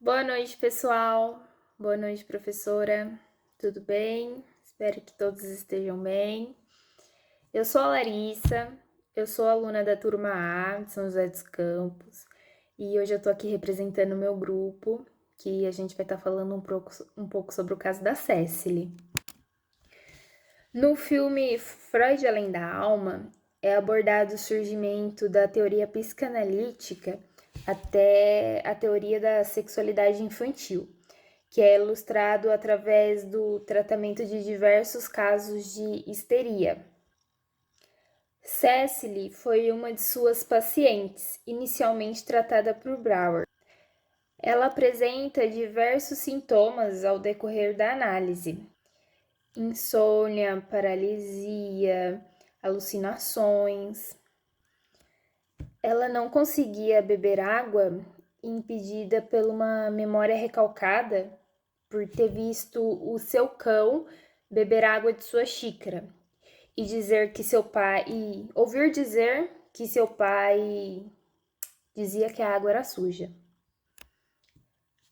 Boa noite, pessoal. Boa noite, professora. Tudo bem? Espero que todos estejam bem. Eu sou a Larissa, eu sou aluna da turma A de São José dos Campos e hoje eu tô aqui representando o meu grupo, que a gente vai estar falando um pouco sobre o caso da Cecily. No filme Freud Além da Alma, é abordado o surgimento da teoria psicanalítica até a teoria da sexualidade infantil, que é ilustrado através do tratamento de diversos casos de histeria. Cecily foi uma de suas pacientes, inicialmente tratada por Brower. Ela apresenta diversos sintomas ao decorrer da análise: insônia, paralisia, alucinações. Ela não conseguia beber água, impedida por uma memória recalcada por ter visto o seu cão beber água de sua xícara e ouvir dizer que seu pai dizia que a água era suja.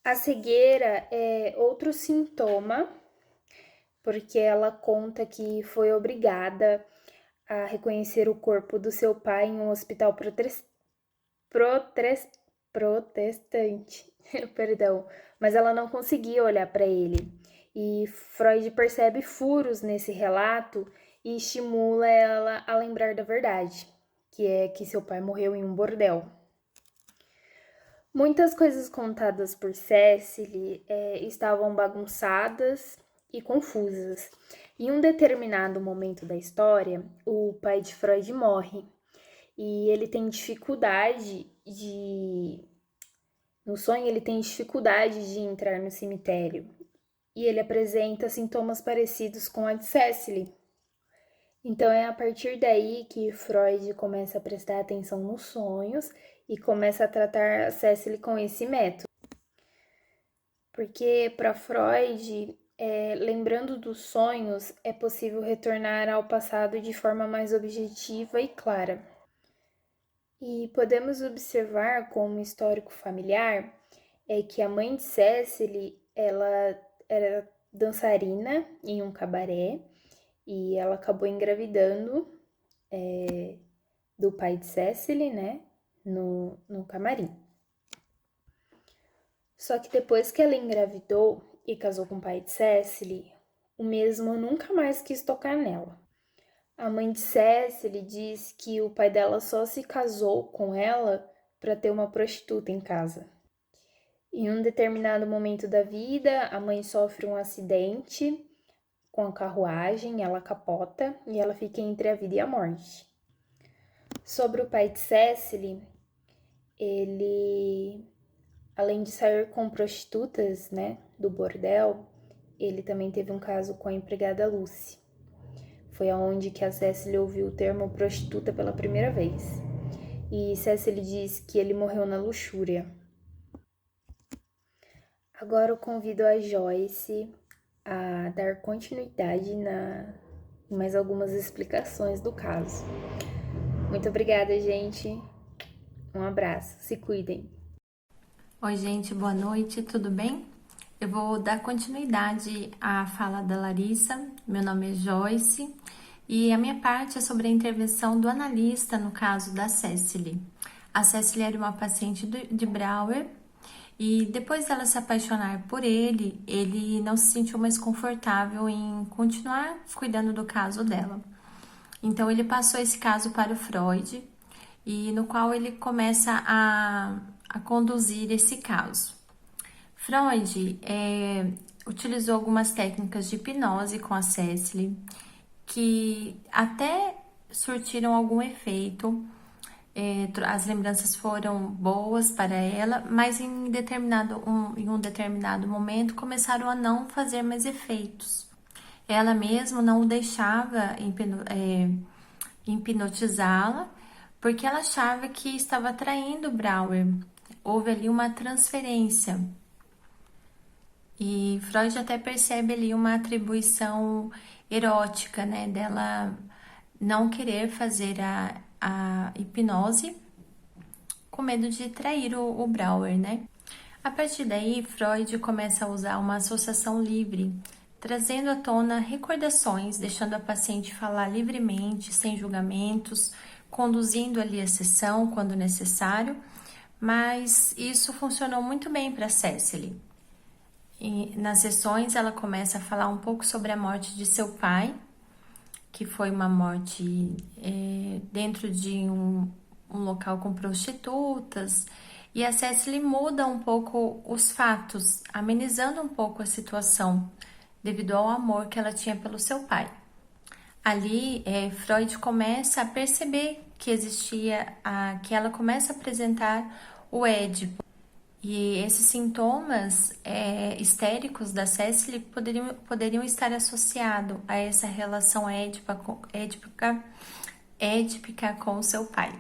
A cegueira é outro sintoma, porque ela conta que foi obrigada a reconhecer o corpo do seu pai em um hospital protestante, perdão, mas ela não conseguia olhar para ele. E Freud percebe furos nesse relato e estimula ela a lembrar da verdade, que é que seu pai morreu em um bordel. Muitas coisas contadas por Cecily estavam bagunçadas e confusas. Em um determinado momento da história, o pai de Freud morre e ele tem dificuldade de. No sonho, ele tem dificuldade de entrar no cemitério e ele apresenta sintomas parecidos com a de Cecily. Então é a partir daí que Freud começa a prestar atenção nos sonhos e começa a tratar a Cecily com esse método. Porque para Freud, lembrando dos sonhos, é possível retornar ao passado de forma mais objetiva e clara. E podemos observar como histórico familiar é que a mãe de Cecily, ela era dançarina em um cabaré e ela acabou engravidando do pai de Cecily, né, no camarim. Só que depois que ela engravidou e casou com o pai de Cecily, o mesmo nunca mais quis tocar nela. A mãe de Cecily diz que o pai dela só se casou com ela para ter uma prostituta em casa. Em um determinado momento da vida, a mãe sofre um acidente com a carruagem, ela capota e ela fica entre a vida e a morte. Sobre o pai de Cecily, ele, além de sair com prostitutas, né, do bordel, ele também teve um caso com a empregada Lucy. Foi aonde que a Cecily ouviu o termo prostituta pela primeira vez. E Cecily diz que ele morreu na luxúria. Agora eu convido a Joyce a dar continuidade em mais algumas explicações do caso. Muito obrigada, gente. Um abraço. Se cuidem. Oi, gente, boa noite, tudo bem? Eu vou dar continuidade à fala da Larissa. Meu nome é Joyce e a minha parte é sobre a intervenção do analista no caso da Cecily. A Cecily era uma paciente de Brower e depois dela se apaixonar por ele, ele não se sentiu mais confortável em continuar cuidando do caso dela. Então ele passou esse caso para o Freud e no qual ele começa a conduzir esse caso. Freud utilizou algumas técnicas de hipnose com a Cecily que até surtiram algum efeito. As lembranças foram boas para ela, mas em um determinado momento começaram a não fazer mais efeitos. Ela mesma não o deixava hipnotizá-la, porque ela achava que estava atraindo Brower. Houve ali uma transferência. E Freud até percebe ali uma atribuição erótica, né, dela não querer fazer a hipnose com medo de trair o Brower, né? A partir daí, Freud começa a usar uma associação livre, trazendo à tona recordações, deixando a paciente falar livremente, sem julgamentos, conduzindo ali a sessão quando necessário, mas isso funcionou muito bem para Cecily. E nas sessões, ela começa a falar um pouco sobre a morte de seu pai, que foi uma morte dentro de um local com prostitutas, e a Cecily muda um pouco os fatos, amenizando um pouco a situação, devido ao amor que ela tinha pelo seu pai. Ali, Freud começa a perceber que que ela começa a apresentar o Édipo. E esses sintomas histéricos da Cecily poderiam estar associados a essa relação édipica com seu pai.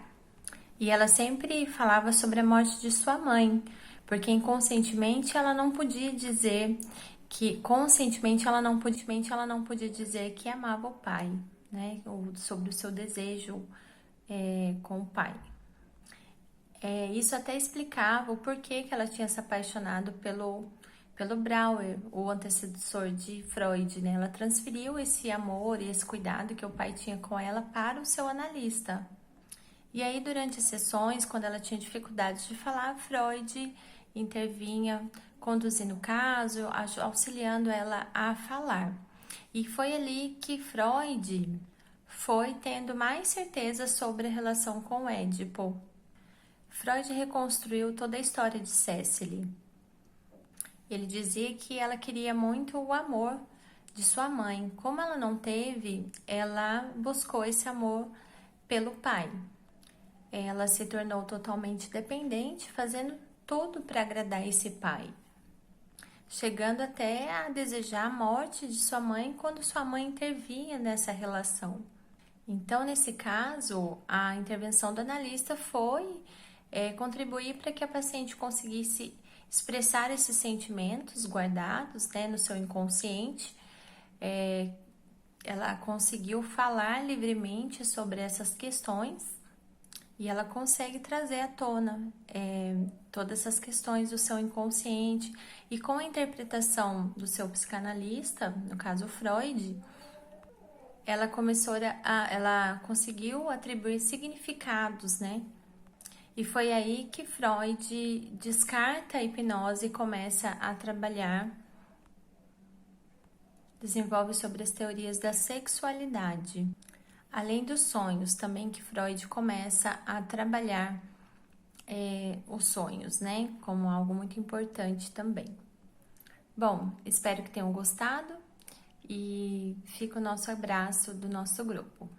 E ela sempre falava sobre a morte de sua mãe, porque inconscientemente ela não podia dizer que amava o pai, né? Ou sobre o seu desejo com o pai. Isso até explicava o porquê que ela tinha se apaixonado pelo Brauer, o antecessor de Freud, né? Ela transferiu esse amor e esse cuidado que o pai tinha com ela para o seu analista. E aí, durante as sessões, quando ela tinha dificuldades de falar, Freud intervinha, conduzindo o caso, auxiliando ela a falar. E foi ali que Freud foi tendo mais certeza sobre a relação com o Édipo. Freud reconstruiu toda a história de Cecily. Ele dizia que ela queria muito o amor de sua mãe. Como ela não teve, ela buscou esse amor pelo pai. Ela se tornou totalmente dependente, fazendo tudo para agradar esse pai, chegando até a desejar a morte de sua mãe quando sua mãe intervinha nessa relação. Então, nesse caso, a intervenção do analista foi contribuir para que a paciente conseguisse expressar esses sentimentos guardados, né, no seu inconsciente. Ela conseguiu falar livremente sobre essas questões e ela consegue trazer à tona todas essas questões do seu inconsciente. E com a interpretação do seu psicanalista, no caso Freud, ela conseguiu atribuir significados, né? E foi aí que Freud descarta a hipnose e começa a trabalhar, desenvolve sobre as teorias da sexualidade. Além dos sonhos, também que Freud começa a trabalhar os sonhos, né? Como algo muito importante também. Bom, espero que tenham gostado e fica o nosso abraço do nosso grupo.